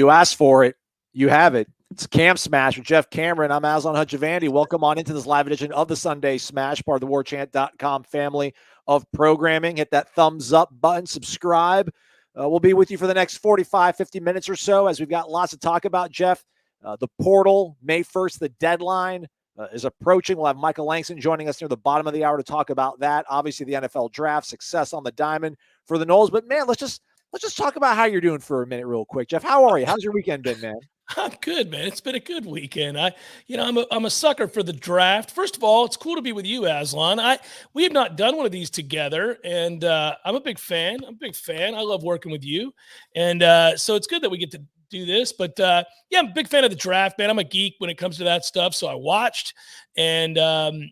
You asked for it. You have it. It's Cam Smash with Jeff Cameron. I'm Aslan Hutchavandy. Welcome on into this live edition of the Sunday Smash, part of the Warchant.com family of programming. Hit that thumbs up button, subscribe. We'll be with you for the next 45, 50 minutes or so as we've got lots to talk about, Jeff. The portal, May 1st, the deadline is approaching. We'll have Michael Langston joining us near the bottom of the hour to talk about that. Obviously, the NFL draft, success on the diamond for the Noles. But, man, let's just talk about how you're doing for a minute real quick. Jeff, how are you? How's your weekend been, man? I'm good, man. It's been a good weekend. I'm a sucker for the draft. First of all, it's cool to be with you, Aslan. We have not done one of these together, and I'm a big fan. I love working with you, and so it's good that we get to do this. But I'm a big fan of the draft, man. I'm a geek when it comes to that stuff, so I watched, and Ira's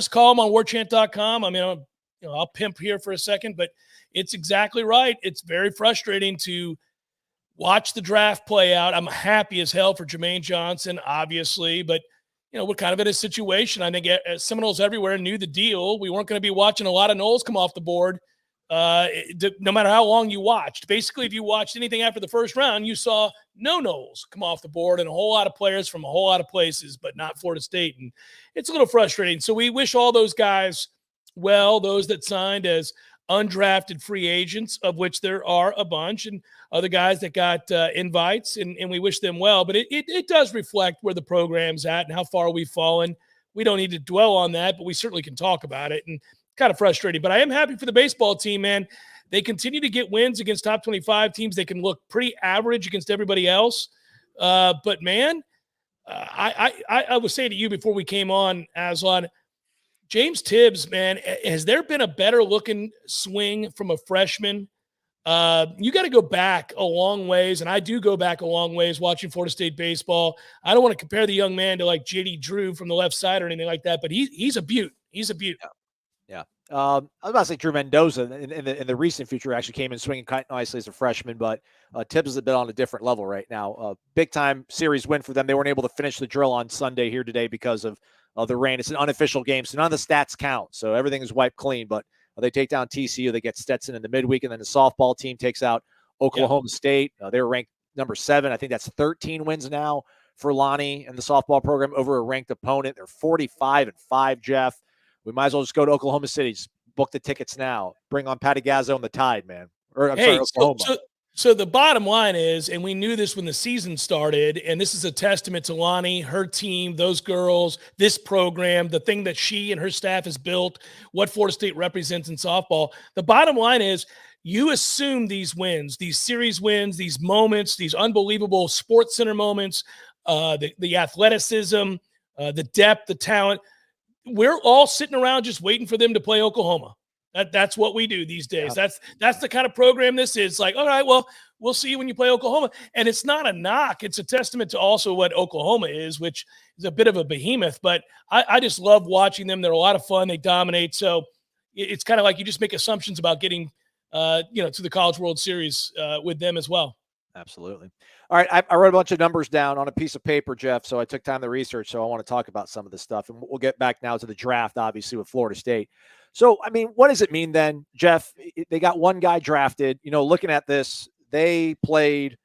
column on Warchant.com. I'll pimp here for a second, but it's exactly right. It's very frustrating to watch the draft play out. I'm happy as hell for Jermaine Johnson, obviously, but we're kind of in a situation. I think Seminoles everywhere knew the deal. We weren't going to be watching a lot of Noles come off the board, no matter how long you watched. Basically, if you watched anything after the first round, you saw no Noles come off the board and a whole lot of players from a whole lot of places, but not Florida State. And it's a little frustrating. So we wish all those guys well, those that signed as undrafted free agents, of which there are a bunch, and other guys that got invites, and we wish them well. But it does reflect where the program's at and how far we've fallen. We don't need to dwell on that, but we certainly can talk about it. And kind of frustrating. But I am happy for the baseball team, man. They continue to get wins against top 25 teams. They can look pretty average against everybody else. But, man, I was saying to you before we came on, Aslan, James Tibbs, man, has there been a better looking swing from a freshman? You got to go back a long ways, and I do go back a long ways watching Florida State baseball. I don't want to compare the young man to like J.D. Drew from the left side or anything like that, but he's a beaut. He's a beaut. Yeah. I was about to say Drew Mendoza in the recent future actually came in swinging quite nicely as a freshman, but Tibbs is a bit on a different level right now. Big-time series win for them. They weren't able to finish the drill on Sunday here today because of the rain. It's an unofficial game, so none of the stats count. So everything is wiped clean, but they take down TCU. They get Stetson in the midweek, and then the softball team takes out Oklahoma State. They were ranked number 7. I think that's 13 wins now for Lonnie and the softball program over a ranked opponent. They're 45-5, Jeff. We might as well just go to Oklahoma City. Just book the tickets now. Bring on Patty Gazzo and the Tide, man. Oklahoma. So the bottom line is, and we knew this when the season started, and this is a testament to Lonnie, her team, those girls, this program, the thing that she and her staff has built, what Florida State represents in softball. The bottom line is you assume these wins, these series wins, these moments, these unbelievable Sports Center moments, the athleticism, the depth, the talent. We're all sitting around just waiting for them to play Oklahoma. That's what we do these days. Yeah. That's the kind of program this is. Like, all right, well, we'll see you when you play Oklahoma. And it's not a knock. It's a testament to also what Oklahoma is, which is a bit of a behemoth. But I just love watching them. They're a lot of fun. They dominate. So it's kind of like you just make assumptions about getting, to the College World Series with them as well. Absolutely. All right, I wrote a bunch of numbers down on a piece of paper, Jeff, so I took time to research, so I want to talk about some of this stuff. And we'll get back now to the draft, obviously, with Florida State. So, what does it mean then, Jeff? They got one guy drafted. Looking at this, they played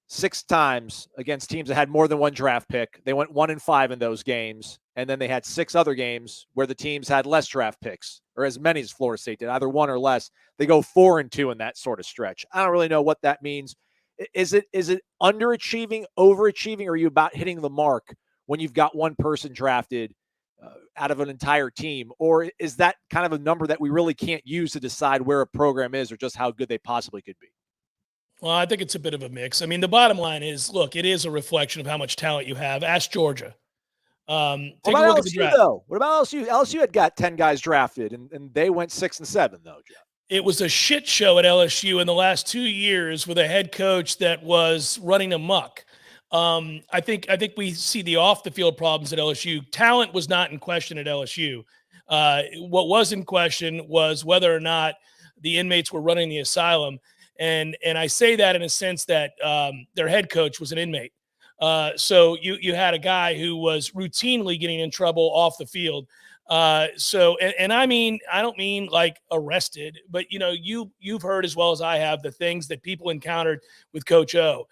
6 times against teams that had more than one draft pick. They went 1-5 in those games, and then they had 6 other games where the teams had less draft picks, or as many as Florida State did, either 1 or less. They go 4-2 in that sort of stretch. I don't really know what that means. Is it underachieving, overachieving, or are you about hitting the mark when you've got one person drafted out of an entire team? Or is that kind of a number that we really can't use to decide where a program is or just how good they possibly could be? Well, I think it's a bit of a mix. The bottom line is, look, it is a reflection of how much talent you have. Ask Georgia. Take a look at the draft. Though? What about LSU? LSU had got 10 guys drafted, and they went 6-7, though, Jeff. It was a shit show at LSU in the last 2 years with a head coach that was running amok. I think we see the off the field problems at LSU. Talent was not in question at LSU. What was in question was whether or not the inmates were running the asylum. And I say that in a sense that their head coach was an inmate. So you had a guy who was routinely getting in trouble off the field. And I mean, I don't mean like arrested, but you've heard as well as I have the things that people encountered with Coach O.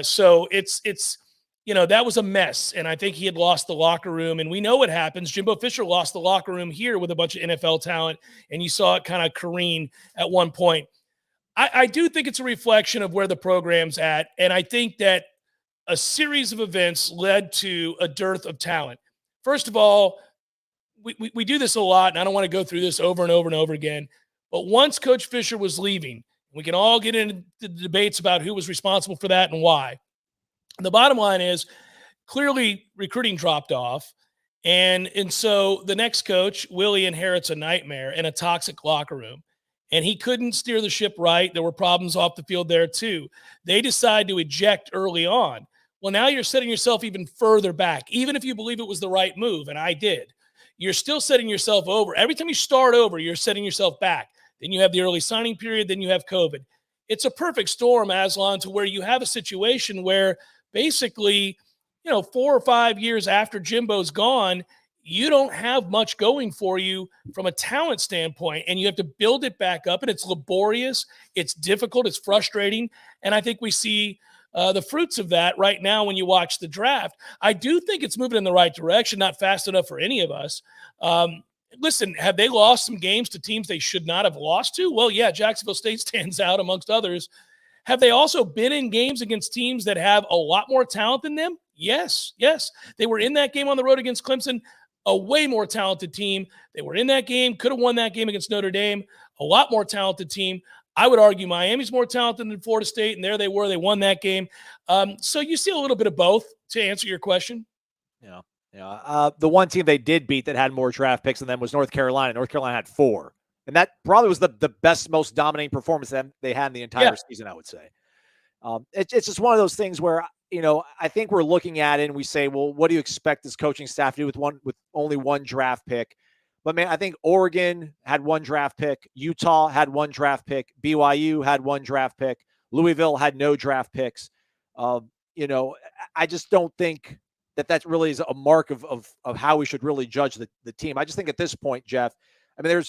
So it's that was a mess, and I think he had lost the locker room. And we know what happens. Jimbo Fisher lost the locker room here with a bunch of NFL talent, and you saw it kind of careen at one point. I do think it's a reflection of where the program's at, and I think that a series of events led to a dearth of talent. First of all, we do this a lot, and I don't want to go through this over and over and over again. But once Coach Fisher was leaving, we can all get into the debates about who was responsible for that and why. The bottom line is clearly recruiting dropped off. And so the next coach, Willie, inherits a nightmare and a toxic locker room. And he couldn't steer the ship right. There were problems off the field there too. They decide to eject early on. Well, now you're setting yourself even further back, even if you believe it was the right move, and I did. You're still setting yourself over. Every time you start over, you're setting yourself back. Then you have the early signing period. Then you have COVID. It's a perfect storm, Aslan, to where you have a situation where basically, 4 or 5 years after Jimbo's gone, you don't have much going for you from a talent standpoint, and you have to build it back up, and it's laborious. It's difficult. It's frustrating. And I think we see the fruits of that right now when you watch the draft. I do think it's moving in the right direction, not fast enough for any of us. Listen, have they lost some games to teams they should not have lost to? Well, yeah, Jacksonville State stands out amongst others. Have they also been in games against teams that have a lot more talent than them? Yes. They were in that game on the road against Clemson, a way more talented team. They were in that game, could have won that game against Notre Dame, a lot more talented team. I would argue Miami's more talented than Florida State, and there they were. They won that game. So you see a little bit of both, to answer your question. Yeah. The one team they did beat that had more draft picks than them was North Carolina. North Carolina had 4. And that probably was the best, most dominating performance that they had in the entire season, I would say. It's just one of those things where, I think we're looking at it and we say, well, what do you expect this coaching staff to do with only one draft pick? But, man, I think Oregon had 1 draft pick. Utah had 1 draft pick. BYU had 1 draft pick. Louisville had no draft picks. I just don't think that really is a mark of how we should really judge the team. I just think at this point, Jeff, I mean,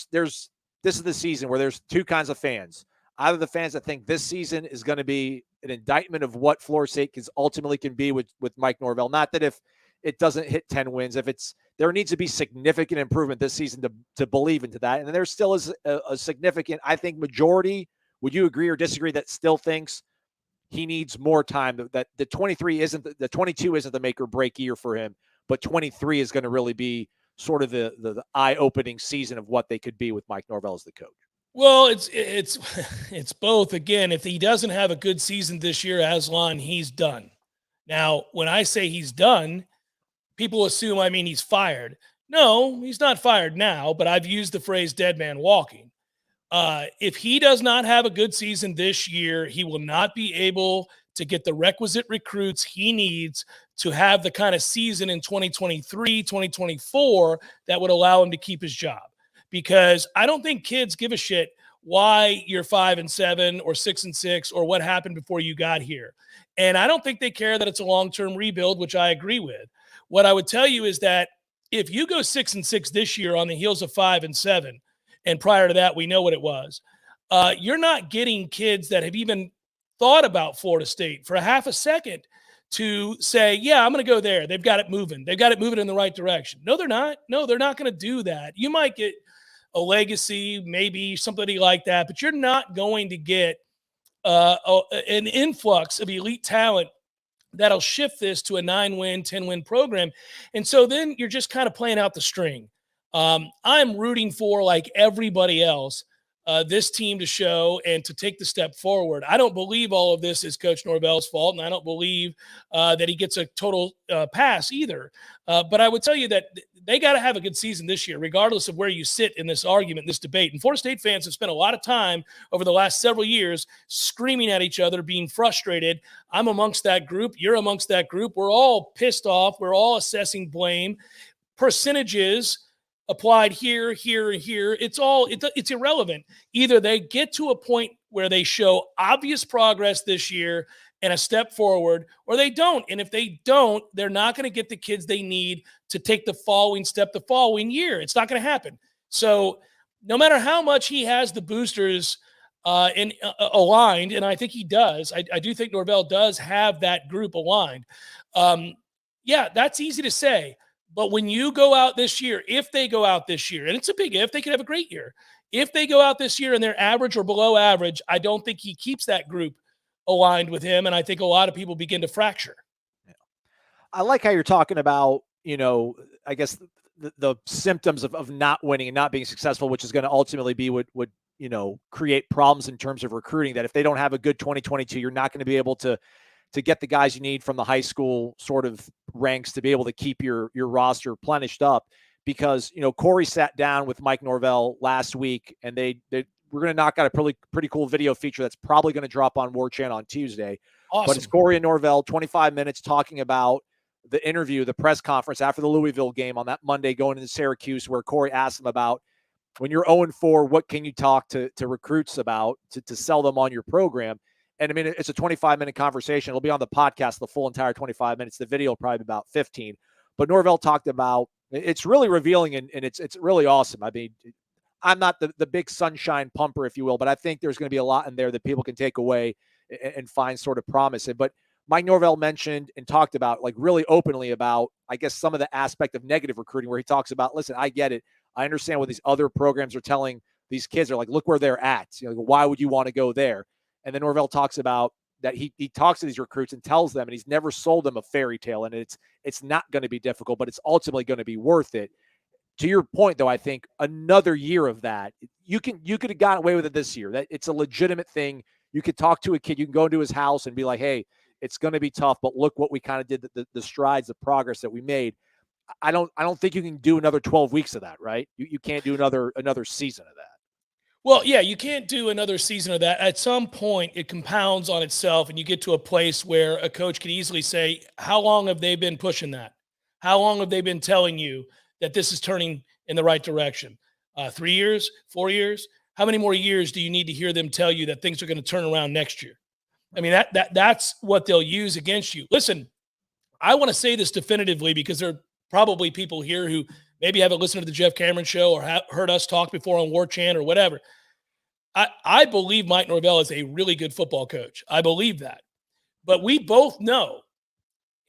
this is the season where there's 2 kinds of fans. Either the fans that think this season is going to be an indictment of what Florida State ultimately can be with Mike Norvell. Not that if it doesn't hit 10 wins, there needs to be significant improvement this season to believe into that. And there still is a significant, I think, majority. Would you agree or disagree that still thinks he needs more time? That the 22 isn't the make or break year for him, but 23 is going to really be sort of the eye-opening season of what they could be with Mike Norvell as the coach. Well, it's both. Again, if he doesn't have a good season this year, Aslan, he's done. Now, when I say he's done, people assume I mean he's fired. No, he's not fired now, but I've used the phrase dead man walking. If he does not have a good season this year, he will not be able to get the requisite recruits he needs to have the kind of season in 2023, 2024 that would allow him to keep his job. Because I don't think kids give a shit why you're 5-7 or 6-6 or what happened before you got here. And I don't think they care that it's a long-term rebuild, which I agree with. What I would tell you is that if you go 6-6 this year on the heels of 5-7, and prior to that, we know what it was, you're not getting kids that have even thought about Florida State for a half a second to say, yeah, I'm going to go there. They've got it moving. They've got it moving in the right direction. No, they're not. No, they're not going to do that. You might get a legacy, maybe somebody like that, but you're not going to get an influx of elite talent that'll shift this to a 9-win, 10-win program. And so then you're just kind of playing out the string. I'm rooting for, like everybody else, this team to show and to take the step forward. I don't believe all of this is Coach Norvell's fault, and I don't believe that he gets a total pass either. But I would tell you that they got to have a good season this year, regardless of where you sit in this argument, this debate. And Florida State fans have spent a lot of time over the last several years screaming at each other, being frustrated. I'm amongst that group. You're amongst that group. We're all pissed off. We're all assessing blame. Percentages applied here, here, and here. It's irrelevant. Either they get to a point where they show obvious progress this year and a step forward, or they don't. And if they don't, they're not going to get the kids they need to take the following step the following year. It's not going to happen. So no matter how much he has the boosters aligned, and I think he does, I do think Norvell does have that group aligned. Yeah, that's easy to say. But when you go out this year, if they go out this year, and it's a big if, they could have a great year. If they go out this year and they're average or below average, I don't think he keeps that group aligned with him. And I think a lot of people begin to fracture. Yeah. I like how you're talking about, I guess the symptoms of not winning and not being successful, which is going to ultimately be what would, create problems in terms of recruiting, that if they don't have a good 2022, you're not going to be able to get the guys you need from the high school sort of ranks to be able to keep your roster replenished up. Because, Corey sat down with Mike Norvell last week, and we're going to knock out a pretty cool video feature that's probably going to drop on Warchant on Tuesday. Awesome. But it's Corey and Norvell, 25 minutes talking about the interview, the press conference after the Louisville game on that Monday going into Syracuse, where Corey asked him about, when you're 0-4, what can you talk to recruits about to sell them on your program? And I mean, it's a 25-minute conversation. It'll be on the podcast, the full entire 25 minutes. The video will probably be about 15. But Norvell talked about, it's really revealing and it's really awesome. I mean, I'm not the big sunshine pumper, if you will, but I think there's going to be a lot in there that people can take away and find sort of promise in. But Mike Norvell mentioned and talked about, like, really openly about, I guess, some of the aspect of negative recruiting, where he talks about, listen, I get it. I understand what these other programs are telling these kids. Are like, look where they're at. Why would you want to go there? And then Norvell talks about that he talks to these recruits and tells them, and he's never sold them a fairy tale, and it's not going to be difficult, but it's ultimately going to be worth it. To your point, though, I think another year of that, you could have gotten away with it this year. That it's a legitimate thing. You could talk to a kid. You can go into his house and be like, hey, it's going to be tough, but look what we kind of did, the strides, the progress that we made. I don't think you can do another 12 weeks of that, right? You can't do another season of that. Well, yeah, you can't do another season of that. At some point, it compounds on itself, and you get to a place where a coach could easily say, how long have they been pushing that? How long have they been telling you that this is turning in the right direction? 3 years, 4 years? How many more years do you need to hear them tell you that things are going to turn around next year? I mean, that's what they'll use against you. Listen, I want to say this definitively because there are probably people here who maybe haven't listened to the Jeff Cameron show or have heard us talk before on Warchant or whatever. I believe Mike Norvell is a really good football coach. I believe that. But we both know,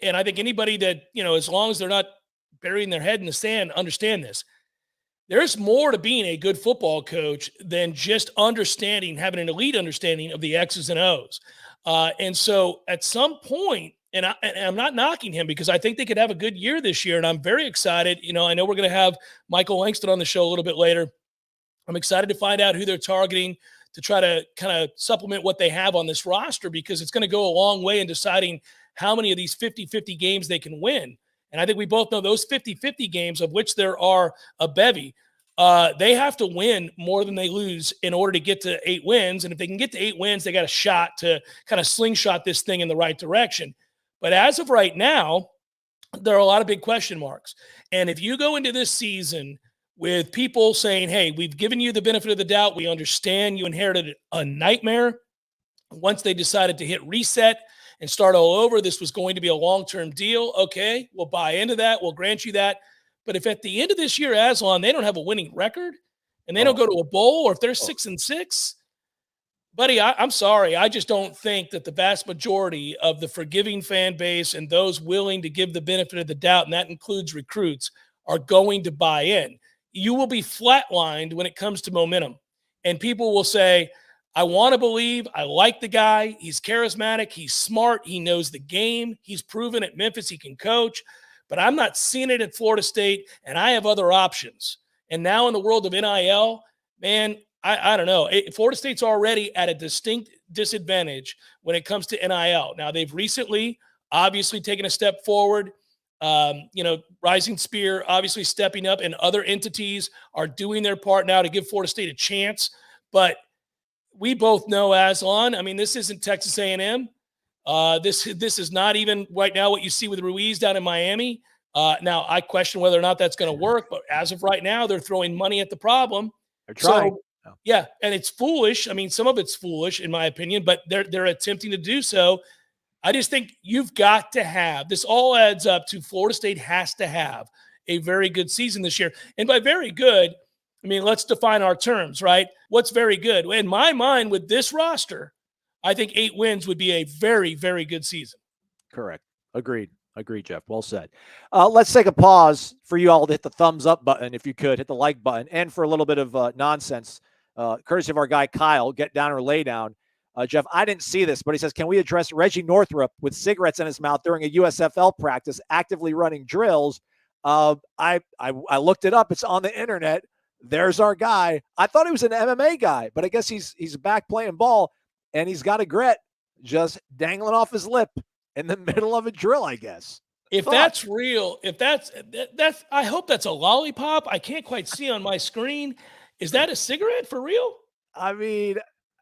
and I think anybody that, as long as they're not burying their head in the sand, understand this. There's more to being a good football coach than just having an elite understanding of the X's and O's. And so at some point, and I'm not knocking him because I think they could have a good year this year, and I'm very excited. I know we're going to have Michael Langston on the show a little bit later. I'm excited to find out who they're targeting to try to kind of supplement what they have on this roster, because it's going to go a long way in deciding how many of these 50-50 games they can win. And I think we both know those 50-50 games, of which there are a bevy, they have to win more than they lose in order to get to 8 wins. And if they can get to 8 wins, they got a shot to kind of slingshot this thing in the right direction. But as of right now, there are a lot of big question marks. And if you go into this season with people saying, hey, we've given you the benefit of the doubt, we understand you inherited a nightmare. Once they decided to hit reset and start all over, this was going to be a long-term deal. Okay, we'll buy into that. We'll grant you that. But if at the end of this year, Aslan, they don't have a winning record and they don't go to a bowl, or if they're 6-6, buddy, I'm sorry. I just don't think that the vast majority of the forgiving fan base and those willing to give the benefit of the doubt, and that includes recruits, are going to buy in. You will be flatlined when it comes to momentum. And people will say, I want to believe, I like the guy. He's charismatic. He's smart. He knows the game. He's proven at Memphis he can coach. But I'm not seeing it at Florida State, and I have other options. And now in the world of NIL, man, I don't know. Florida State's already at a distinct disadvantage when it comes to NIL. Now, they've recently obviously taken a step forward. Rising Spear obviously stepping up, and other entities are doing their part now to give Florida State a chance. But we both know, Aslan, I mean, this isn't Texas A&M. This is not even right now what you see with Ruiz down in Miami. Now, I question whether or not that's going to work, but as of right now, they're throwing money at the problem. They're trying. Yeah, and it's foolish. I mean, some of it's foolish in my opinion, but they're attempting to do so. I just think you've got to have this. All adds up to Florida State has to have a very good season this year. And by very good, I mean, let's define our terms, right? What's very good? In my mind, with this roster, I think 8 wins would be a very, very good season. Correct. Agreed, Jeff. Well said. Let's take a pause for you all to hit the thumbs up button, if you could, hit the like button, and for a little bit of nonsense, courtesy of our guy Kyle, get down or lay down. Jeff, I didn't see this, but he says, can we address Reggie Northrup with cigarettes in his mouth during a USFL practice, actively running drills? I looked it up. It's on the internet. There's our guy. I thought he was an MMA guy, but I guess he's back playing ball, and he's got a gret just dangling off his lip in the middle of a drill, I guess. If that's real, if that's I hope that's a lollipop. I can't quite see on my screen. Is that a cigarette for real? I mean,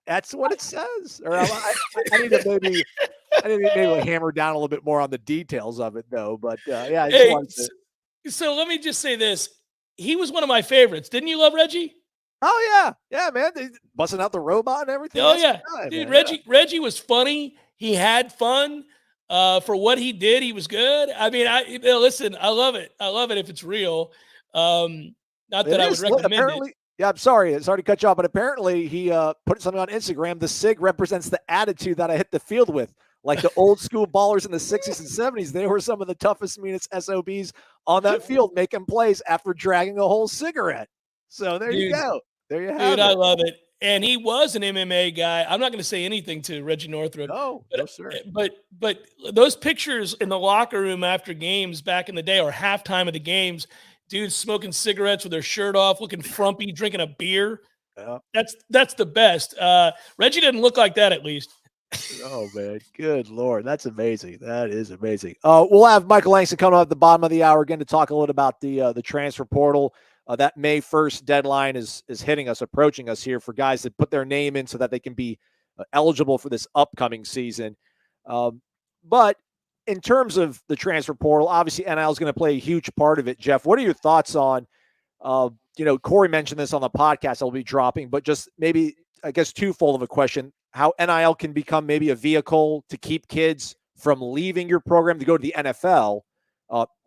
that's what it says. Or I need to maybe hammer down a little bit more on the details of it, though. But yeah, I just wanted to. So let me just say this: he was one of my favorites. Didn't you love Reggie? Oh yeah, man, they busting out the robot and everything. Oh yeah, dude, Reggie was funny. He had fun. For what he did, he was good. I mean, listen, I love it. I love it if it's real. Not that I would recommend it. Yeah, I'm sorry to cut you off, but apparently he put something on Instagram. The SIG represents the attitude that I hit the field with. Like the old school ballers in the 60s and 70s, they were some of the toughest, meanest SOBs on that field, making plays after dragging a whole cigarette. So there you go. There you have it. Dude, I love it. And he was an MMA guy. I'm not going to say anything to Reggie Northrup. No, sir. But those pictures in the locker room after games back in the day, or halftime of the games, dudes smoking cigarettes with their shirt off, looking frumpy, drinking a beer. Yeah. That's the best. Reggie didn't look like that, at least. Oh man, good Lord, that's amazing. That is amazing. We'll have Michael Langston coming up at the bottom of the hour again to talk a little about the transfer portal. That May 1st deadline is hitting us, approaching us here for guys that put their name in so that they can be eligible for this upcoming season. But in terms of the transfer portal, obviously NIL is going to play a huge part of it. Jeff, what are your thoughts on, Corey mentioned this on the podcast I'll be dropping, but just maybe, I guess, twofold of a question, how NIL can become maybe a vehicle to keep kids from leaving your program to go to the NFL,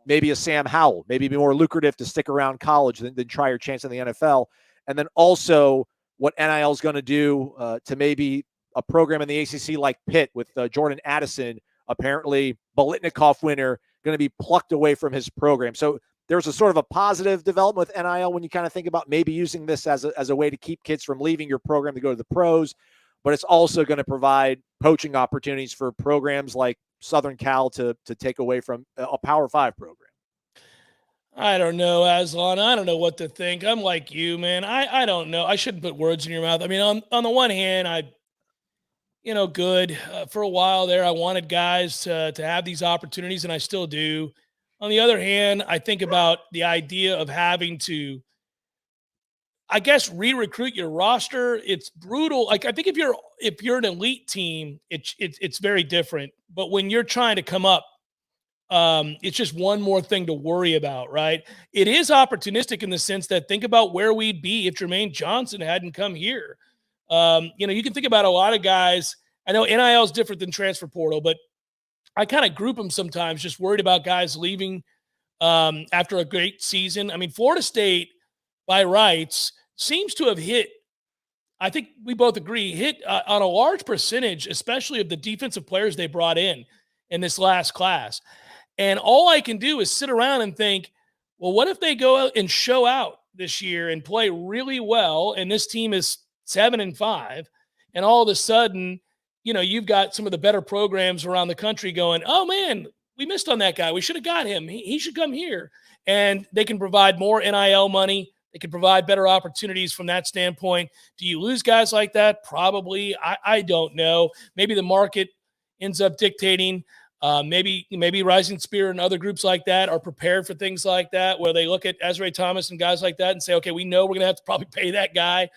maybe a Sam Howell, maybe be more lucrative to stick around college than try your chance in the NFL. And then also what NIL is going to do to maybe a program in the ACC like Pitt with Jordan Addison, apparently Bolitnikoff winner, going to be plucked away from his program. So there's a sort of a positive development with NIL when you kind of think about maybe using this as a way to keep kids from leaving your program to go to the pros, but it's also going to provide poaching opportunities for programs like Southern Cal to take away from a Power 5 program. I don't know, Aslan. I don't know what to think. I'm like you, man. I don't know. I shouldn't put words in your mouth. I mean, on the one hand, good. For a while there, I wanted guys to have these opportunities, and I still do. On the other hand, I think about the idea of having to, I guess, re-recruit your roster. It's brutal. Like, I think if you're an elite team, it's very different. But when you're trying to come up, it's just one more thing to worry about, right? It is opportunistic in the sense that think about where we'd be if Jermaine Johnson hadn't come here. You can think about a lot of guys. I know NIL is different than transfer portal, but I kind of group them sometimes, just worried about guys leaving after a great season. I mean, Florida State, by rights, seems to have hit, I think we both agree, on a large percentage, especially of the defensive players they brought in this last class. And all I can do is sit around and think, well, what if they go out and show out this year and play really well, and this team is 7-5, and all of a sudden, you've got some of the better programs around the country going, oh, man, we missed on that guy. We should have got him. He should come here. And they can provide more NIL money. They can provide better opportunities from that standpoint. Do you lose guys like that? Probably. I don't know. Maybe the market ends up dictating. Maybe Rising Spear and other groups like that are prepared for things like that, where they look at Ezra Thomas and guys like that and say, okay, we know we're going to have to probably pay that guy.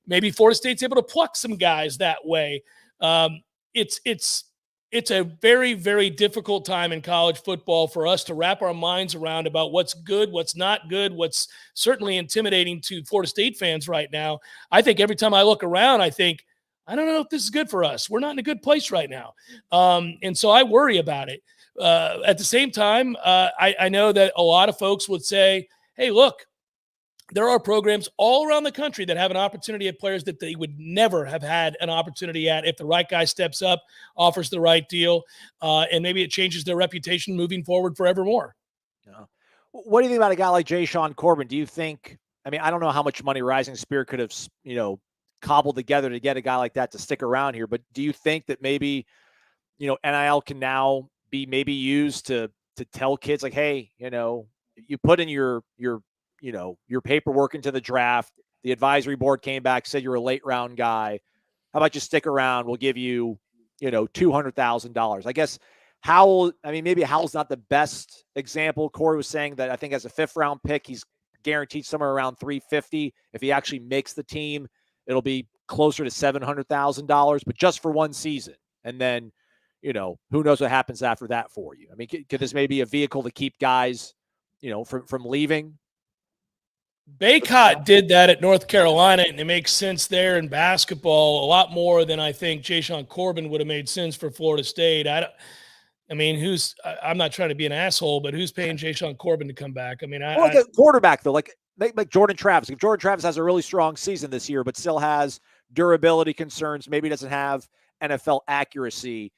Maybe Florida State's able to pluck some guys that way. It's it's a very, very difficult time in college football for us to wrap our minds around about what's good, what's not good, what's certainly intimidating to Florida State fans right now. I think every time I look around, I think, I don't know if this is good for us. We're not in a good place right now. And so I worry about it. At the same time, I know that a lot of folks would say, hey, look, there are programs all around the country that have an opportunity at players that they would never have had an opportunity at if the right guy steps up, offers the right deal, and maybe it changes their reputation moving forward forevermore. Yeah. What do you think about a guy like Jay Sean Corbin? Do you think, I mean, I don't know how much money Rising Spear could have, cobbled together to get a guy like that to stick around here, but do you think that maybe, NIL can now be maybe used to tell kids like, hey, you put in your paperwork into the draft. The advisory board came back, said you're a late round guy. How about you stick around? We'll give you, $200,000. I guess maybe Howell's not the best example. Corey was saying that I think as a 5th round pick, he's guaranteed somewhere around $350. If he actually makes the team, it'll be closer to $700,000, but just for one season. And then, who knows what happens after that for you? I mean, could this maybe be a vehicle to keep guys, from leaving? Baycott did that at North Carolina, and it makes sense there in basketball a lot more than I think Jay Sean Corbin would have made sense for Florida State. I'm not trying to be an asshole, but who's paying Jay Sean Corbin to come back? I mean, like a quarterback though, like Jordan Travis. If Jordan Travis has a really strong season this year, but still has durability concerns, maybe doesn't have NFL accuracy.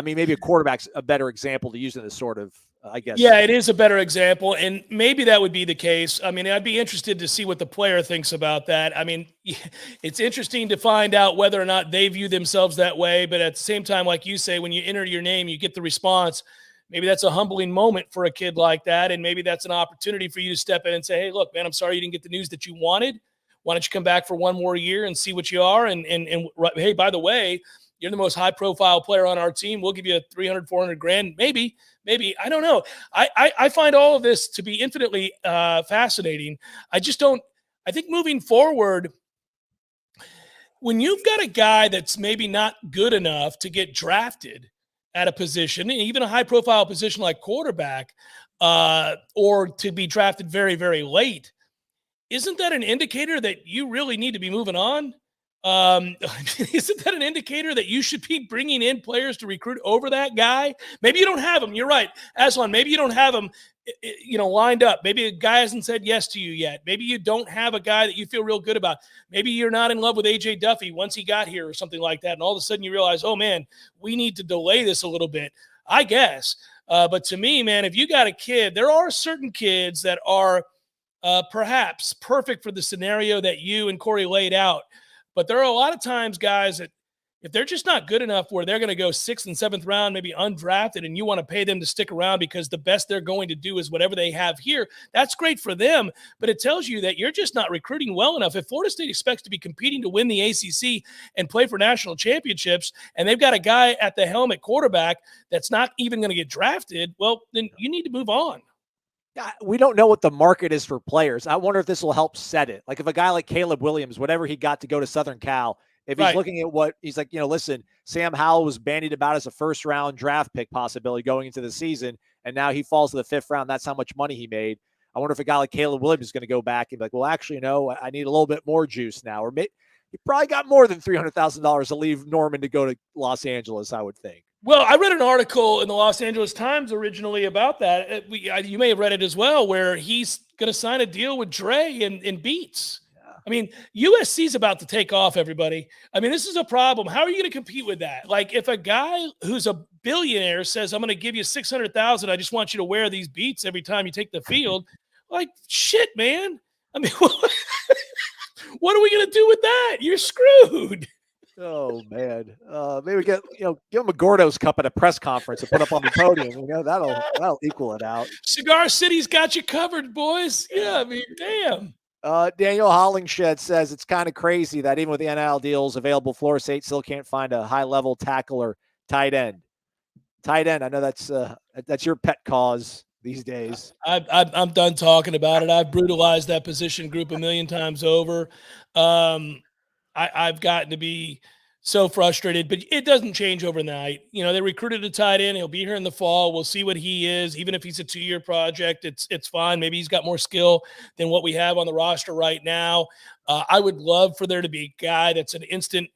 Maybe a quarterback's a better example to use in this sort of, I guess. Yeah, it is a better example, and maybe that would be the case. I mean, I'd be interested to see what the player thinks about that. I mean, it's interesting to find out whether or not they view themselves that way, but at the same time, like you say, when you enter your name, you get the response. Maybe that's a humbling moment for a kid like that, and maybe that's an opportunity for you to step in and say, hey, look, man, I'm sorry you didn't get the news that you wanted. Why don't you come back for one more year and see what you are? And hey, by the way, you're the most high-profile player on our team. We'll give you $300, $400 maybe. I don't know. I find all of this to be infinitely fascinating. I think moving forward, when you've got a guy that's maybe not good enough to get drafted at a position, even a high-profile position like quarterback, or to be drafted very, very late, isn't that an indicator that you really need to be moving on? Isn't that an indicator that you should be bringing in players to recruit over that guy? Maybe you don't have them. You're right, Aslan. Maybe you don't have them, lined up. Maybe a guy hasn't said yes to you yet. Maybe you don't have a guy that you feel real good about. Maybe you're not in love with AJ Duffy once he got here or something like that. And all of a sudden you realize, oh man, we need to delay this a little bit, I guess. But to me, man, if you got a kid, there are certain kids that are perhaps perfect for the scenario that you and Corey laid out. But there are a lot of times, guys, that if they're just not good enough where they're going to go 6th and 7th round, maybe undrafted, and you want to pay them to stick around because the best they're going to do is whatever they have here, that's great for them. But it tells you that you're just not recruiting well enough. If Florida State expects to be competing to win the ACC and play for national championships, and they've got a guy at the helm at quarterback that's not even going to get drafted, well, then you need to move on. We don't know what the market is for players. I wonder if this will help set it. Like if a guy like Caleb Williams, whatever he got to go to Southern Cal, if he's looking at what he's like, listen, Sam Howell was bandied about as a 1st round draft pick possibility going into the season, and now he falls to the 5th round. That's how much money he made. I wonder if a guy like Caleb Williams is going to go back and be like, well, actually, no, I need a little bit more juice now. Or maybe he probably got more than $300,000 to leave Norman to go to Los Angeles, I would think. Well, I read an article in the Los Angeles Times originally about that. You may have read it as well, where he's going to sign a deal with Dre and Beats. Yeah. I mean, USC's about to take off, everybody. I mean, this is a problem. How are you going to compete with that? Like, if a guy who's a billionaire says, I'm going to give you $600,000, I just want you to wear these Beats every time you take the field. Like, shit, man. I mean, what are we going to do with that? You're screwed. Oh man, maybe give him a Gordo's cup at a press conference and put up on the podium. That'll equal it out. Cigar City's got you covered, boys. Yeah, I mean, damn. Daniel Hollingshed says it's kind of crazy that even with the NIL deals available, Florida State still can't find a high-level tackle or tight end. Tight end, I know that's your pet cause these days. I'm done talking about it. I've brutalized that position group a million times over. I've gotten to be So frustrated, but it doesn't change overnight. You know, they recruited a tight end. He'll be here in the fall. We'll see what he is. Even if he's a 2-year project, it's fine. Maybe he's got more skill than what we have on the roster right now. I would love for there to be a guy that's an instant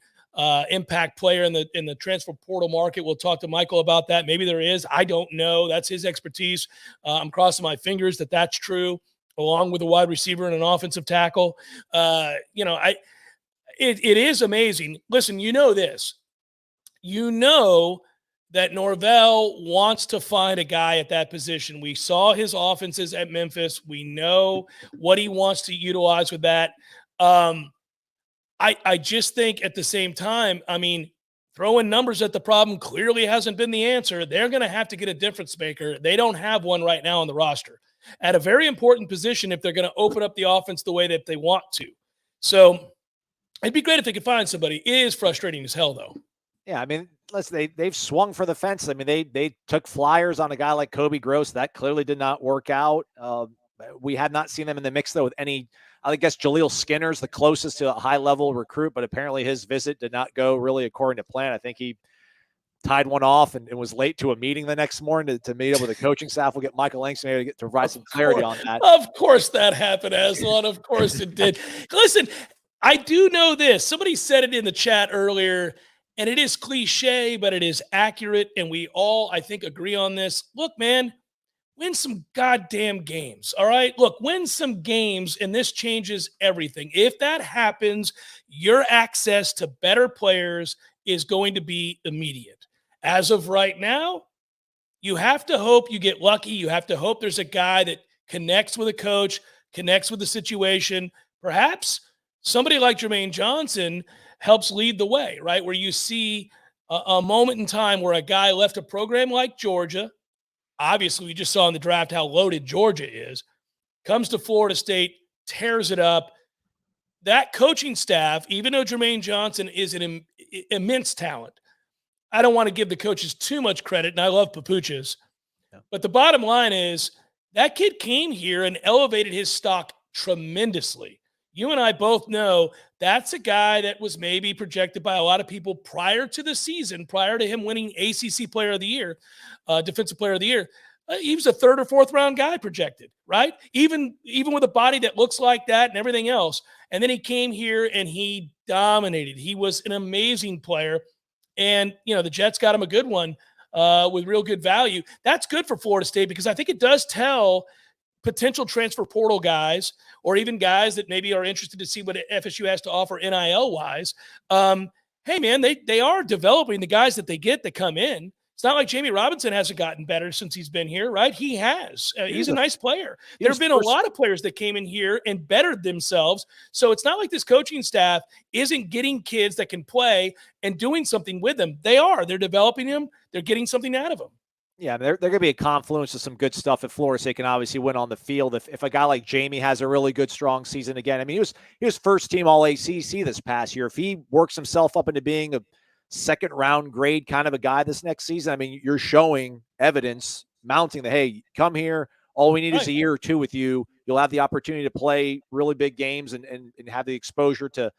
impact player in the transfer portal market. We'll talk to Michael about that. Maybe there is. I don't know. That's his expertise. I'm crossing my fingers that that's true, along with a wide receiver and an offensive tackle. It is amazing. Listen, you know this. You know that Norvell wants to find a guy at that position. We saw his offenses at Memphis. We know what he wants to utilize with that. I just think at the same time, I mean, throwing numbers at the problem clearly hasn't been the answer. They're going to have to get a difference maker. They don't have one right now on the roster at a very important position if they're going to open up the offense the way that they want to. So it'd be great if they could find somebody. It is frustrating as hell, though. Yeah, I mean, listen, they've swung for the fence. I mean, they took flyers on a guy like Kobe Gross. That clearly did not work out. We have not seen them in the mix, though, with any – I guess Jaleel Skinner's the closest to a high-level recruit, but apparently his visit did not go really according to plan. I think he tied one off and was late to a meeting the next morning to meet up with the coaching staff. We'll get Michael Langston to provide some clarity on that. Of course that happened, Aslan. Of course it did. Listen, I do know this. Somebody said it in the chat earlier, and it is cliche, but it is accurate, and we all, I think, agree on this. Look, man, win some goddamn games, all right? Look, win some games, and this changes everything. If that happens, your access to better players is going to be immediate. As of right now, you have to hope you get lucky. You have to hope there's a guy that connects with a coach, connects with the situation. Perhaps somebody like Jermaine Johnson helps lead the way, right? Where you see a moment in time where a guy left a program like Georgia. Obviously, we just saw in the draft how loaded Georgia is. Comes to Florida State, tears it up. That coaching staff, even though Jermaine Johnson is an immense talent, I don't want to give the coaches too much credit, and I love Papuchas. Yeah. But the bottom line is that kid came here and elevated his stock tremendously. You and I both know that's a guy that was maybe projected by a lot of people prior to the season, prior to him winning ACC Player of the Year, Defensive Player of the Year. He was a 3rd or 4th round guy projected, right? Even with a body that looks like that and everything else. And then he came here and he dominated. He was an amazing player. And, you know, the Jets got him a good one with real good value. That's good for Florida State because I think it does tell potential transfer portal guys or even guys that maybe are interested to see what FSU has to offer NIL-wise. Hey, man, they are developing the guys that they get that come in. It's not like Jamie Robinson hasn't gotten better since he's been here, right? He has. He's a nice player. There have been a lot of players that came in here and bettered themselves. So it's not like this coaching staff isn't getting kids that can play and doing something with them. They are. They're developing them. They're getting something out of them. Yeah, they're going to be a confluence of some good stuff at Florida State can obviously win on the field. If a guy like Jamie has a really good, strong season again, I mean, he was first team All ACC this past year. If he works himself up into being a second-round grade kind of a guy this next season, I mean, you're showing evidence mounting that, hey, come here. All we need is a year or two with you. You'll have the opportunity to play really big games and have the exposure to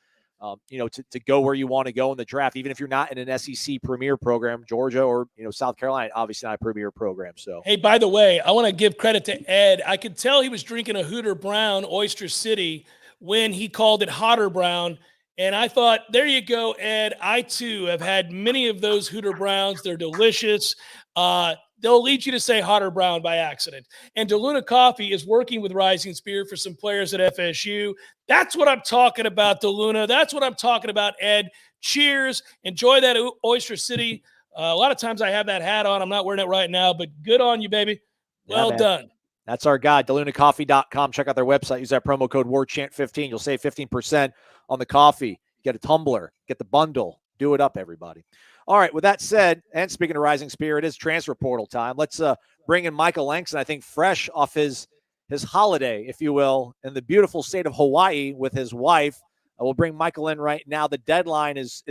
go where you want to go in the draft, even if you're not in an SEC premier program, Georgia or, South Carolina, obviously not a premier program. So, hey, by the way, I want to give credit to Ed. I could tell he was drinking a Hooter Brown, Oyster City, when he called it Hotter Brown. And I thought, there you go, Ed. I, too, have had many of those Hooter Browns. They're delicious. They'll lead you to say Hotter Brown by accident. And DeLuna Coffee is working with Rising Spear for some players at FSU. That's what I'm talking about, DeLuna. That's what I'm talking about, Ed. Cheers. Enjoy that Oyster City. A lot of times I have that hat on. I'm not wearing it right now, but good on you, baby. Well done. That's our guy, DeLunaCoffee.com. Check out their website. Use that promo code WARCHANT15. You'll save 15% on the coffee. Get a tumbler. Get the bundle. Do it up, everybody. All right, with that said, and speaking of Rising Spear, it is transfer portal time. Let's bring in Michael Langston, I think fresh off his holiday, if you will, in the beautiful state of Hawaii with his wife. We'll bring Michael in right now. The deadline is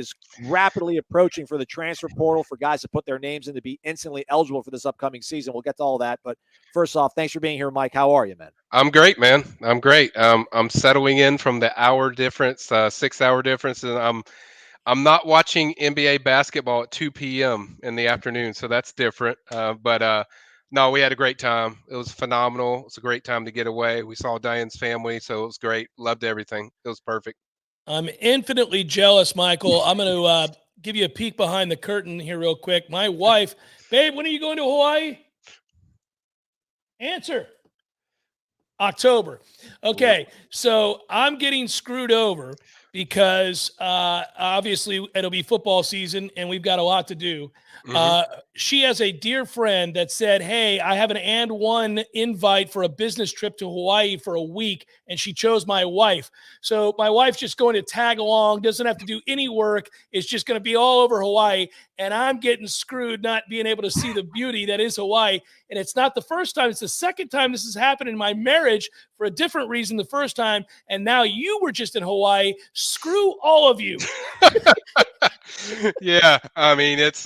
rapidly approaching for the transfer portal for guys to put their names in to be instantly eligible for this upcoming season. We'll get to all that. But first off, thanks for being here, Mike. How are you, man? I'm great, man. I'm great. I'm settling in from the hour difference, 6-hour difference, and I'm not watching NBA basketball at 2 p.m. in the afternoon, so that's different. But no, we had a great time. It was phenomenal. It was a great time to get away. We saw Diane's family, so it was great. Loved everything. It was perfect. I'm infinitely jealous, Michael. I'm going to give you a peek behind the curtain here real quick. My wife, babe, when are you going to Hawaii? Answer. October. Okay, so I'm getting screwed over because obviously it'll be football season and we've got a lot to do. She has a dear friend that said, hey, I have an and one invite for a business trip to Hawaii for a week, and she chose my wife. So my wife's just going to tag along, doesn't have to do any work. It's just going to be all over Hawaii, and I'm getting screwed not being able to see the beauty that is Hawaii. And it's not the first time. It's the second time this has happened in my marriage for a different reason the first time. And now you were just in Hawaii. Screw all of you. Yeah, I mean it's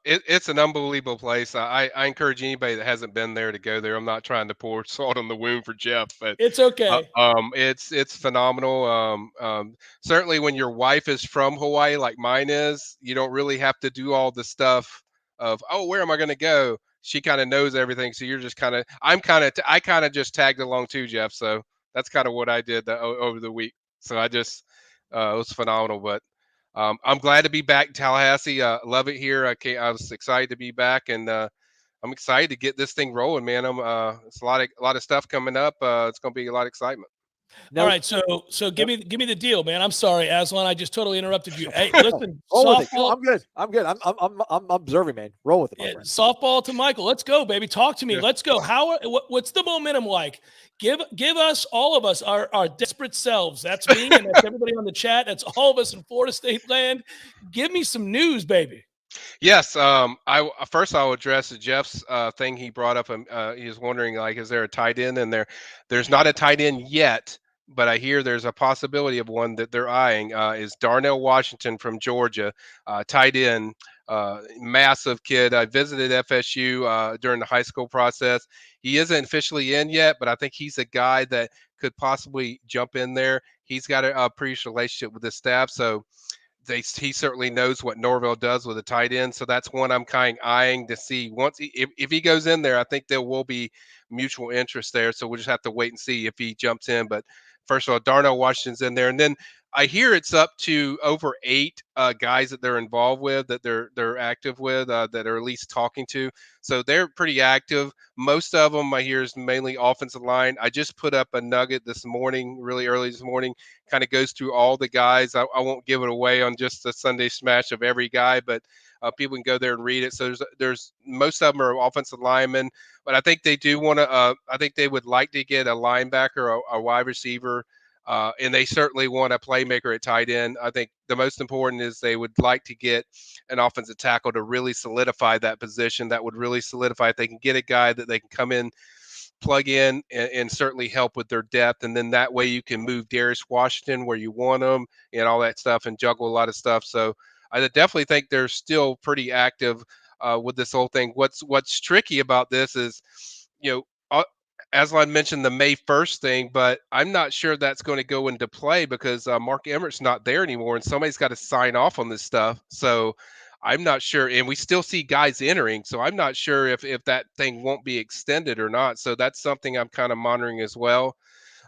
it's an unbelievable place. I encourage anybody that hasn't been there to go there. I'm not trying to pour salt on the wound for Jeff, but it's okay. It's phenomenal. Certainly when your wife is from Hawaii like mine is, you don't really have to do all the stuff of, oh, where am I going to go? She kind of knows everything, so you're just kind of I kind of just tagged along too, Jeff. So that's kind of what I did over the week. So I just it was phenomenal, but I'm glad to be back in Tallahassee. Love it here. I was excited to be back, and I'm excited to get this thing rolling, man. It's a lot of stuff coming up. It's going to be a lot of excitement. All right, so give me the deal, man. I'm sorry, Aslan. I just totally interrupted you. Hey, listen, softball. I'm good. I'm observing, man. Roll with it, my friend. Softball to Michael. Let's go, baby. Talk to me. Yeah. Let's go. What's the momentum like? Give us, all of us, our desperate selves. That's me, and that's everybody on the chat. That's all of us in Florida State land. Give me some news, baby. Yes. I'll address Jeff's thing he brought up. He was wondering, like, is there a tight end in there? There's not a tight end yet, but I hear there's a possibility of one that they're eyeing. Is Darnell Washington from Georgia, tight end, massive kid. I visited FSU during the high school process. He isn't officially in yet, but I think he's a guy that could possibly jump in there. He's got a previous relationship with the staff, so he certainly knows what Norvell does with a tight end. So that's one I'm kind of eyeing to see. If he goes in there, I think there will be mutual interest there. So we'll just have to wait and see if he jumps in. But first of all, Darnell Washington's in there, and then I hear it's up to over 8 guys that they're involved with, that they're active with, that are at least talking to. So they're pretty active. Most of them I hear is mainly offensive line. I just put up a nugget this morning, really early this morning, kind of goes through all the guys. I won't give it away on just the Sunday smash of every guy, but people can go there and read it. So there's most of them are offensive linemen, but I think they do want to. I think they would like to get a linebacker, a wide receiver. And they certainly want a playmaker at tight end. I think the most important is they would like to get an offensive tackle to really solidify that position. That would really solidify if they can get a guy that they can come in, plug in, and certainly help with their depth. And then that way you can move Darius Washington where you want him and all that stuff and juggle a lot of stuff. So I definitely think they're still pretty active with this whole thing. What's tricky about this is, Aslan mentioned the May 1st thing, but I'm not sure that's going to go into play because Mark Emmert's not there anymore, and somebody's got to sign off on this stuff. So I'm not sure, and we still see guys entering, so I'm not sure if that thing won't be extended or not. So that's something I'm kind of monitoring as well.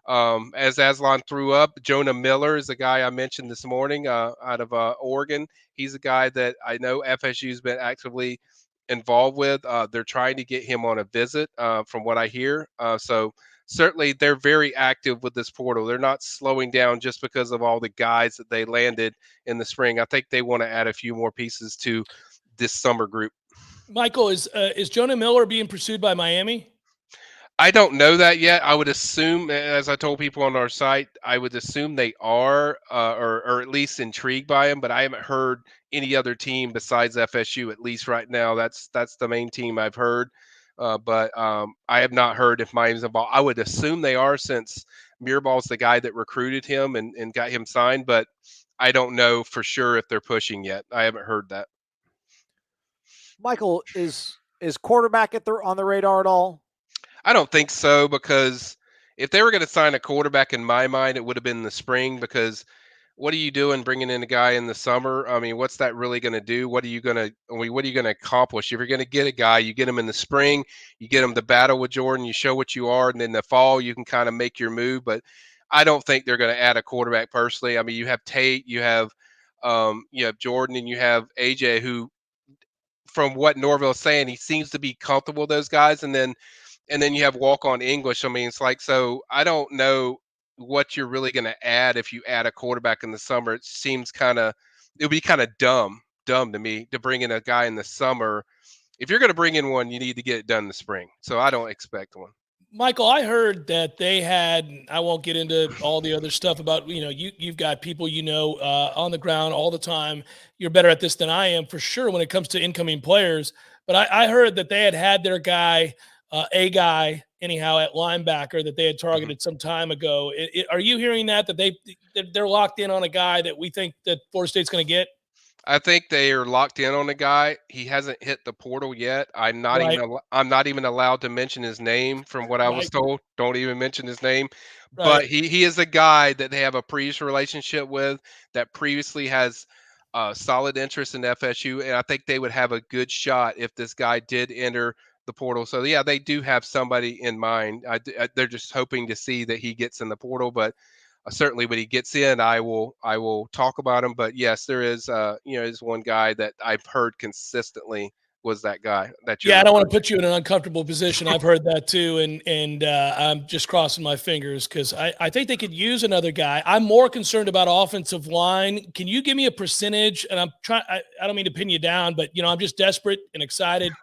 As Aslan threw up, Jonah Miller is a guy I mentioned this morning out of Oregon. He's a guy that I know FSU's been actively involved with. They're trying to get him on a visit from what I hear. So certainly they're very active with this portal. They're not slowing down just because of all the guys that they landed in the spring. I think they want to add a few more pieces to this summer group. Michael, is Jonah Miller being pursued by Miami? I don't know that yet. I would assume, as I told people on our site, I would assume they are, or at least intrigued by him. But I haven't heard any other team besides FSU, at least right now. That's the main team I've heard. But I have not heard if Miami's involved. I would assume they are, since Miraball's the guy that recruited him and got him signed. But I don't know for sure if they're pushing yet. I haven't heard that. Michael, is quarterback on the radar at all? I don't think so, because if they were going to sign a quarterback, in my mind, it would have been in the spring, because what are you doing bringing in a guy in the summer? I mean, what's that really going to do? What are you going to, what are you going to accomplish? If you're going to get a guy, you get him in the spring, you get him to battle with Jordan, you show what you are, and in the fall, you can kind of make your move. But I don't think they're going to add a quarterback personally. I mean, you have Tate, you have Jordan, and you have AJ, who, from what Norvell's saying, he seems to be comfortable with those guys. And then you have walk on English. I mean, it's like, so I don't know what you're really going to add if you add a quarterback in the summer. It seems it would be kind of dumb to me to bring in a guy in the summer. If you're going to bring in one, you need to get it done in the spring. So I don't expect one. Michael, I heard that they had, I won't get into all the other stuff about, you've got people, on the ground all the time. You're better at this than I am for sure when it comes to incoming players. But I heard that they had their guy, a guy anyhow at linebacker that they had targeted some time ago. Are you hearing that they're locked in on a guy that we think that Florida State's going to get? I think they are locked in on a guy. He hasn't hit the portal yet. I'm not even allowed to mention his name from what I was told. Don't even mention his name. Right. But he is a guy that they have a previous relationship with, that previously has solid interest in FSU, and I think they would have a good shot if this guy did enter the portal. So yeah, they do have somebody in mind. They're just hoping to see that he gets in the portal, but certainly when he gets in, I will talk about him. But yes, there is is one guy that I've heard consistently was that guy that you're. Yeah, I don't want to put you in an uncomfortable position. I've heard that too, and I'm just crossing my fingers because I think they could use another guy. I'm more concerned about offensive line. Can you give me a percentage? And I don't mean to pin you down, but I'm just desperate and excited.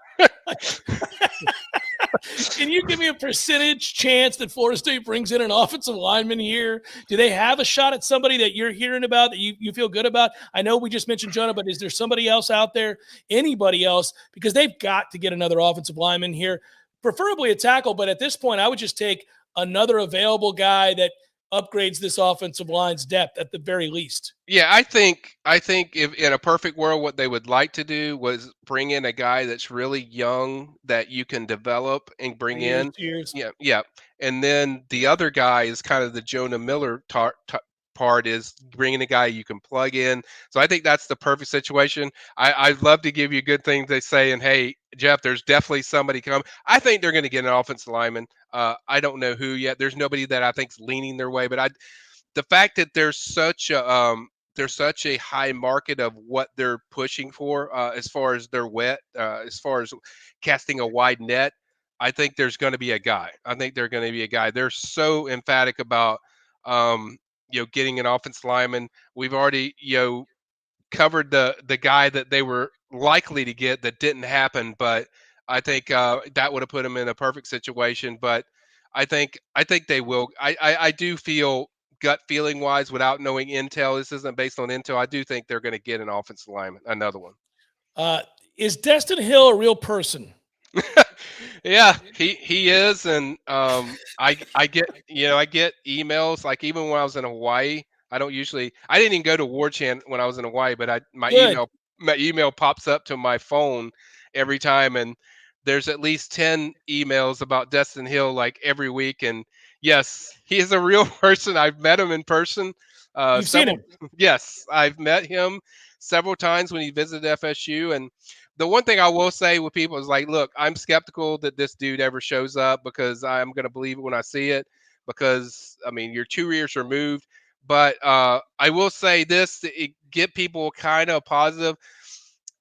Can you give me a percentage chance that Florida State brings in an offensive lineman here? Do they have a shot at somebody that you're hearing about that you feel good about? I know we just mentioned Jonah, but is there somebody else out there, anybody else? Because they've got to get another offensive lineman here, preferably a tackle. But at this point, I would just take another available guy that upgrades this offensive line's depth at the very least. Yeah, I think if in a perfect world, what they would like to do was bring in a guy that's really young that you can develop and bring in. Years. Yeah. And then the other guy is kind of the Jonah Miller part, is bringing a guy you can plug in. So I think that's the perfect situation. I'd love to give you good things they say, and hey, Jeff, there's definitely somebody coming. I think they're going to get an offensive lineman. I don't know who yet. There's nobody that I think's leaning their way, but the fact that there's such a high market of what they're pushing for, as far as their as far as casting a wide net, I think there's going to be a guy. They're so emphatic about getting an offensive lineman. We've already covered the guy that they were likely to get that didn't happen, but I think that would have put them in a perfect situation. But I think they will. I do feel, gut feeling wise, without knowing intel, this isn't based on intel, I do think they're going to get an offensive lineman, another one. Is Destin Hill a real person? Yeah, he is, and I get emails, like even when I was in Hawaii. I didn't even go to Warchant when I was in Hawaii, but my email pops up to my phone every time, and there's at least 10 emails about Destin Hill like every week. And yes, he is a real person. I've met him in person. You've seen him? Yes, I've met him several times when he visited FSU. And the one thing I will say with people is, like, look, I'm skeptical that this dude ever shows up, because I'm going to believe it when I see it, because, I mean, you're 2 years removed. But I will say this, to get people kind of positive.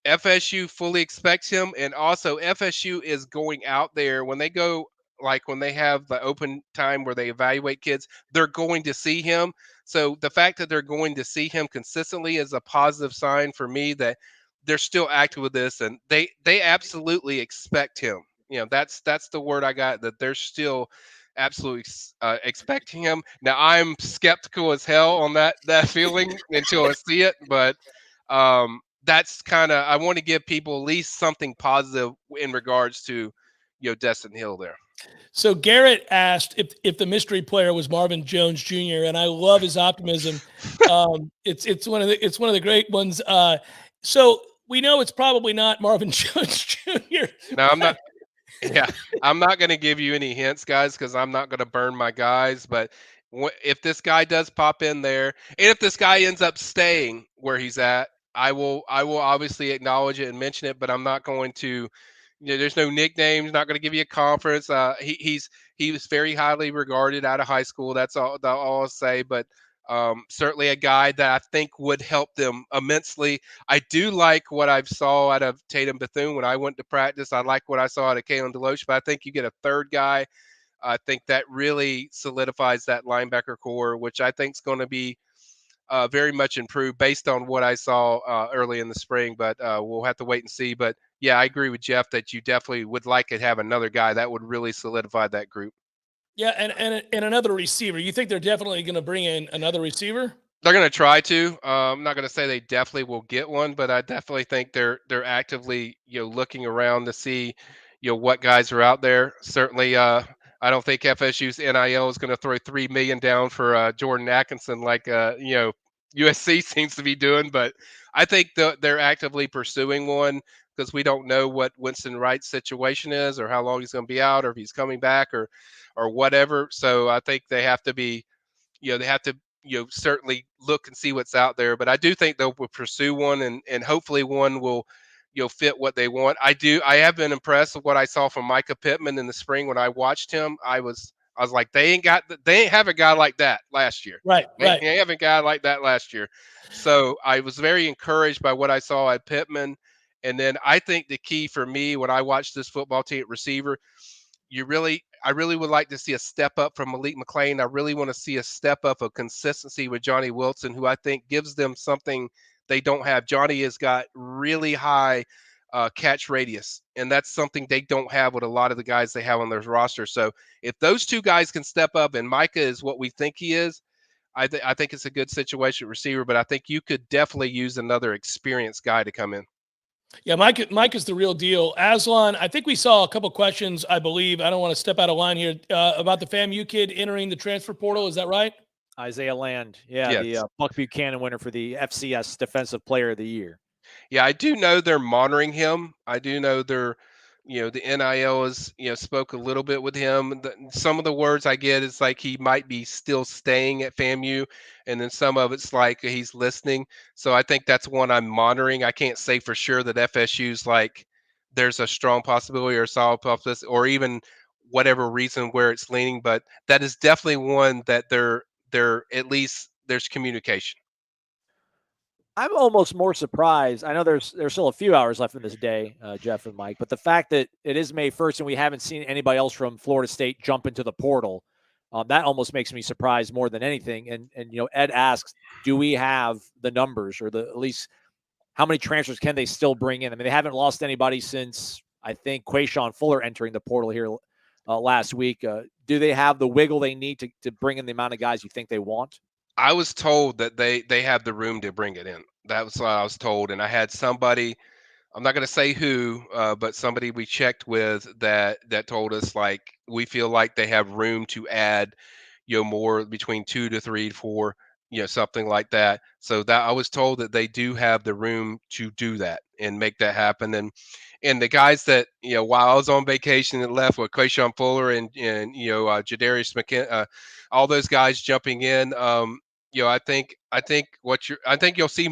FSU fully expects him, and also FSU is going out there when they go, like when they have the open time where they evaluate kids, they're going to see him. So the fact that they're going to see him consistently is a positive sign for me that they're still active with this, and they absolutely expect him. That's the word I got, that they're still absolutely expecting him. Now I'm skeptical as hell on that feeling until I see it, but that's kind of, I want to give people at least something positive in regards to Destin Hill there. So Garrett asked if the mystery player was Marvin Jones Jr., and I love his optimism. It's one of the great ones. So we know it's probably not Marvin Jones Jr. No, I'm not. Yeah, I'm not going to give you any hints, guys, because I'm not going to burn my guys. But If this guy does pop in there, and if this guy ends up staying where he's at, I will obviously acknowledge it and mention it, but I'm not going to. There's no nicknames. Not going to give you a conference. He was very highly regarded out of high school. That's all I'll say. But certainly a guy that I think would help them immensely. I do like what I saw out of Tatum Bethune when I went to practice. I like what I saw out of Kalen Deloach, but I think you get a third guy. I think that really solidifies that linebacker core, which I think is going to be very much improved based on what I saw early in the spring. But we'll have to wait and see. But yeah, I agree with Jeff that you definitely would like to have another guy that would really solidify that group. Yeah, and another receiver. You think they're definitely going to bring in another receiver? They're going to try to. I'm not going to say they definitely will get one, but I definitely think they're actively looking around to see what guys are out there. Certainly, I don't think FSU's NIL is going to throw $3 million down for Jordan Atkinson like USC seems to be doing, but I think they're actively pursuing one because we don't know what Winston Wright's situation is or how long he's going to be out or if he's coming back or whatever. So I think they have to be, they have to certainly look and see what's out there. But I do think they'll pursue one and hopefully one will fit what they want. I have been impressed with what I saw from Micah Pittman in the spring when I watched him. I was like, they ain't have a guy like that last year. Right. They have a guy like that last year. So I was very encouraged by what I saw at Pittman. And then I think the key for me when I watched this football team at receiver, I really would like to see a step up from Malik McClain. I really want to see a step up of consistency with Johnny Wilson, who I think gives them something they don't have. Johnny has got really high catch radius, and that's something they don't have with a lot of the guys they have on their roster. So if those two guys can step up, and Micah is what we think he is, I think it's a good situation receiver, but I think you could definitely use another experienced guy to come in. Yeah, Mike is the real deal. Aslan, I think we saw a couple questions, I believe. I don't want to step out of line here about the FAMU kid entering the transfer portal. Is that right? Isaiah Land. Yeah, Yes. the Buck Buchanan winner for the FCS Defensive Player of the Year. Yeah, I do know they're monitoring him. I do know they're, the NIL is, spoke a little bit with him. Some of the words I get is like he might be still staying at FAMU, and then some of it's like he's listening. So I think that's one I'm monitoring. I can't say for sure that FSU's like there's a strong possibility or solid possibility or even whatever reason where it's leaning, but that is definitely one that they're at least there's communication. I'm almost more surprised. I know there's still a few hours left in this day, Jeff and Mike, but the fact that it is May 1st and we haven't seen anybody else from Florida State jump into the portal, that almost makes me surprised more than anything. And Ed asks, do we have the numbers or at least how many transfers can they still bring in? I mean, they haven't lost anybody since I think Quayshawn Fuller entering the portal here last week. Do they have the wiggle they need to bring in the amount of guys you think they want? I was told that they have the room to bring it in. That was what I was told, and I had somebody. I'm not going to say who, but somebody we checked with that told us like we feel like they have room to add, more between 2 to 3 to 4, something like that. So that I was told that they do have the room to do that and make that happen. And the guys that while I was on vacation and left with Quayshawn Fuller and Jadarius McKin, all those guys jumping in. I think you'll see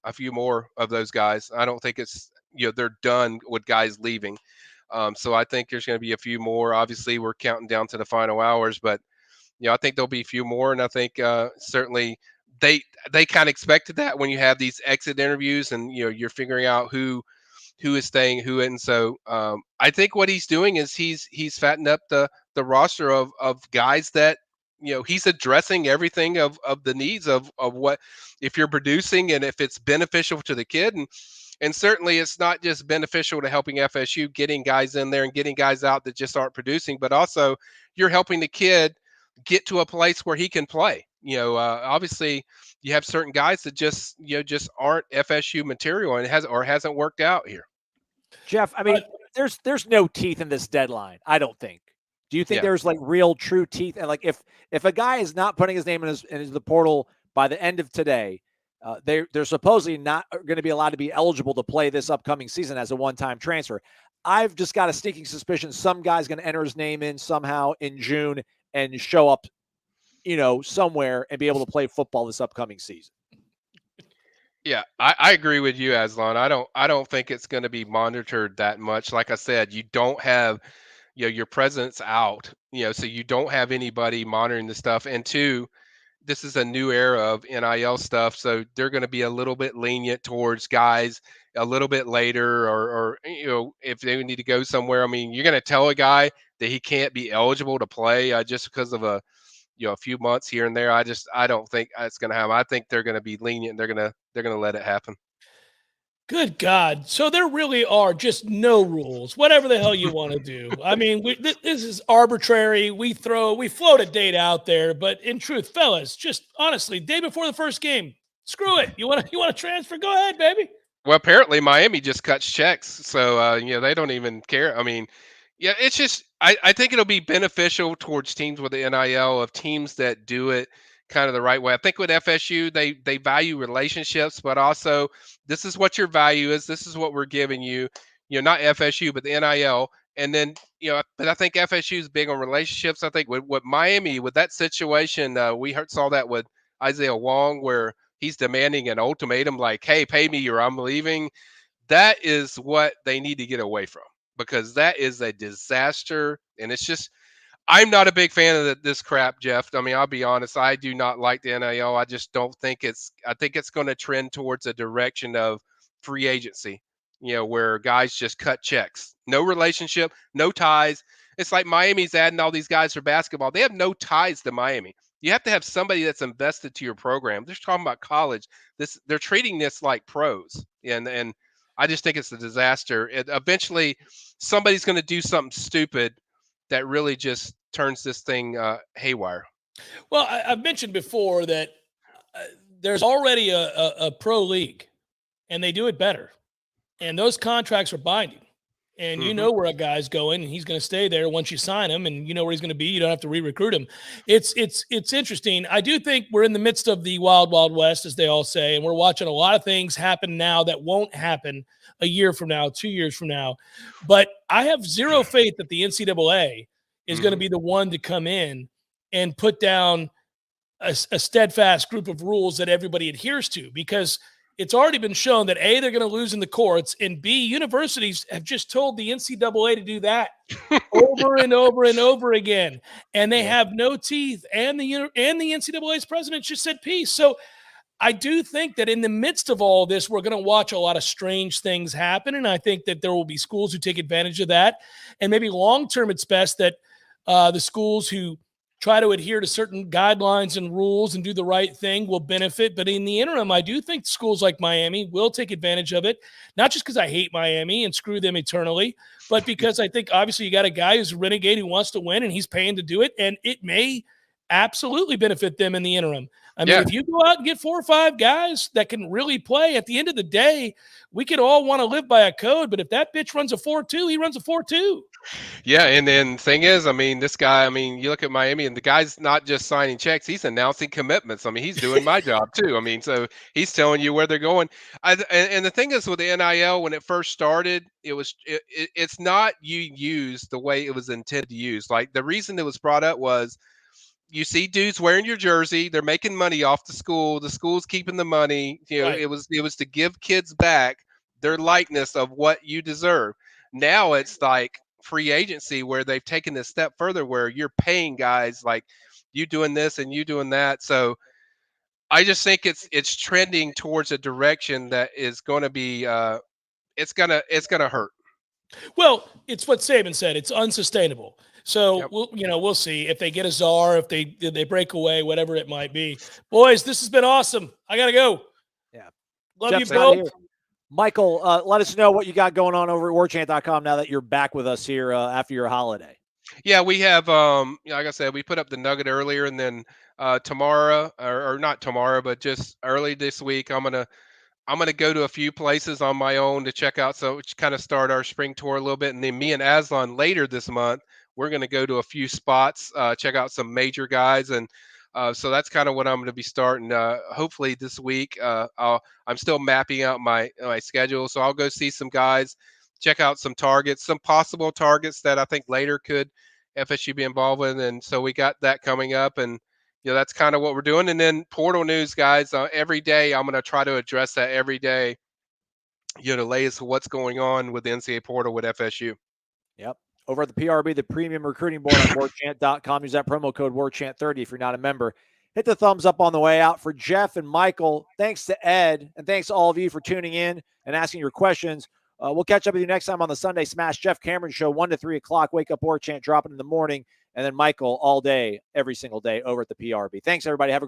a few more of those guys. I don't think it's they're done with guys leaving. So I think there's going to be a few more. Obviously, we're counting down to the final hours, but I think there'll be a few more, and I think certainly they kind of expected that when you have these exit interviews and you're figuring out who is staying, who isn't. So I think what he's doing is he's fattened up the roster of guys that he's addressing everything of the needs of what if you're producing and if it's beneficial to the kid and certainly it's not just beneficial to helping FSU getting guys in there and getting guys out that just aren't producing, but also you're helping the kid get to a place where he can play. Obviously you have certain guys that just aren't FSU material and hasn't worked out here. Jeff, I mean, there's no teeth in this deadline, I don't think. Do you think there's like real true teeth? And like if a guy is not putting his name in the portal by the end of today, they're supposedly not going to be allowed to be eligible to play this upcoming season as a one-time transfer. I've just got a sneaking suspicion some guy's going to enter his name in somehow in June and show up, somewhere and be able to play football this upcoming season. Yeah, I agree with you, Aslan. I don't think it's going to be monitored that much. Like I said, you don't have, your presence out, so you don't have anybody monitoring the stuff. And two, this is a new era of NIL stuff, so they're going to be a little bit lenient towards guys a little bit later, or if they need to go somewhere. I mean, you're going to tell a guy that he can't be eligible to play just because of a few months here and there. I don't think it's going to happen. I think they're going to be lenient. They're going to let it happen. Good God. So there really are just no rules, whatever the hell you want to do. I mean, this is arbitrary. We float a date out there, but in truth, fellas, just honestly, day before the first game, screw it. You want to transfer? Go ahead, baby. Well, apparently Miami just cuts checks, so they don't even care. I mean, yeah, it's just I think it'll be beneficial towards teams with the NIL, of teams that do it kind of the right way. I think with FSU, they value relationships, but also this is what your value is. This is what we're giving you. Not FSU, but the NIL. And then but I think FSU is big on relationships. I think with Miami, with that situation, saw that with Isaiah Wong, where he's demanding an ultimatum like, hey, pay me or I'm leaving. That is what they need to get away from, because that is a disaster. And it's just, I'm not a big fan of this crap, Jeff. I mean, I'll be honest. I do not like the NIL. I just don't think I think it's going to trend towards a direction of free agency, where guys just cut checks. No relationship, no ties. It's like Miami's adding all these guys for basketball. They have no ties to Miami. You have to have somebody that's invested to your program. They're talking about college. They're treating this like pros, and I just think it's a disaster. Eventually, somebody's going to do something stupid that really just turns this thing haywire. Well, I've mentioned before that there's already a pro league, and they do it better, and those contracts are binding. And you know where a guy's going, and he's going to stay there once you sign him, and you know where he's going to be. You don't have to re-recruit him. It's interesting. I do think we're in the midst of the wild, wild west, as they all say, and we're watching a lot of things happen now that won't happen a year from now, 2 years from now. But I have zero faith that the NCAA is going to be the one to come in and put down a steadfast group of rules that everybody adheres to, because it's already been shown that A, they're going to lose in the courts, and B, universities have just told the NCAA to do that over and over and over again, and they have no teeth. And the NCAA's president just said peace. So I do think that in the midst of all this, we're going to watch a lot of strange things happen, and I think that there will be schools who take advantage of that. And maybe long-term, it's best that the schools who try to adhere to certain guidelines and rules and do the right thing will benefit. But in the interim, I do think schools like Miami will take advantage of it, not just because I hate Miami and screw them eternally, but because I think obviously you got a guy who's a renegade who wants to win, and he's paying to do it, and it may absolutely benefit them in the interim. I mean, if you go out and get 4 or 5 guys that can really play, at the end of the day, we could all want to live by a code, but if that bitch runs a 4-2, he runs a 4-2. Yeah, and then thing is, I mean, this guy, I mean, you look at Miami, and the guy's not just signing checks, he's announcing commitments. I mean, he's doing my job too. I mean, so he's telling you where they're going. And the thing is with the NIL, when it first started, it's not used the way it was intended to use. Like, the reason it was brought up was, you see dudes wearing your jersey, they're making money off the school's keeping the money. Right. It was to give kids back their likeness of what you deserve. Now it's like free agency, where they've taken this step further, where you're paying guys like you doing this and you doing that. So I just think it's trending towards a direction that is going to be it's gonna hurt. Well, it's what Saban said. It's unsustainable. So we'll see if they get a czar, if they break away, whatever it might be. Boys, this has been awesome. I gotta go. Yeah, love Jeff's you both. Michael, let us know what you got going on over at Warchant.com now that you're back with us here after your holiday. Yeah, we have like I said, we put up the nugget earlier, and then tomorrow, or not tomorrow, but just early this week, I'm gonna go to a few places on my own to check out, so kind of start our spring tour a little bit, and then me and Aslan later this month, we're gonna go to a few spots, check out some major guys, and so that's kind of what I'm going to be starting. Hopefully this week. I'm still mapping out my schedule, so I'll go see some guys, check out some targets, some possible targets that I think later could FSU be involved with, and so we got that coming up, and that's kind of what we're doing. And then portal news, guys, every day I'm going to try to address that every day, the latest what's going on with the NCAA portal with FSU. Yep. Over at the PRB, the premium recruiting board on warchant.com. Use that promo code WARCHANT30 if you're not a member. Hit the thumbs up on the way out. For Jeff and Michael, thanks to Ed, and thanks to all of you for tuning in and asking your questions. We'll catch up with you next time on the Sunday Smash Jeff Cameron Show, 1 to 3 o'clock. Wake up Warchant, dropping in the morning, and then Michael all day, every single day over at the PRB. Thanks, everybody. Have a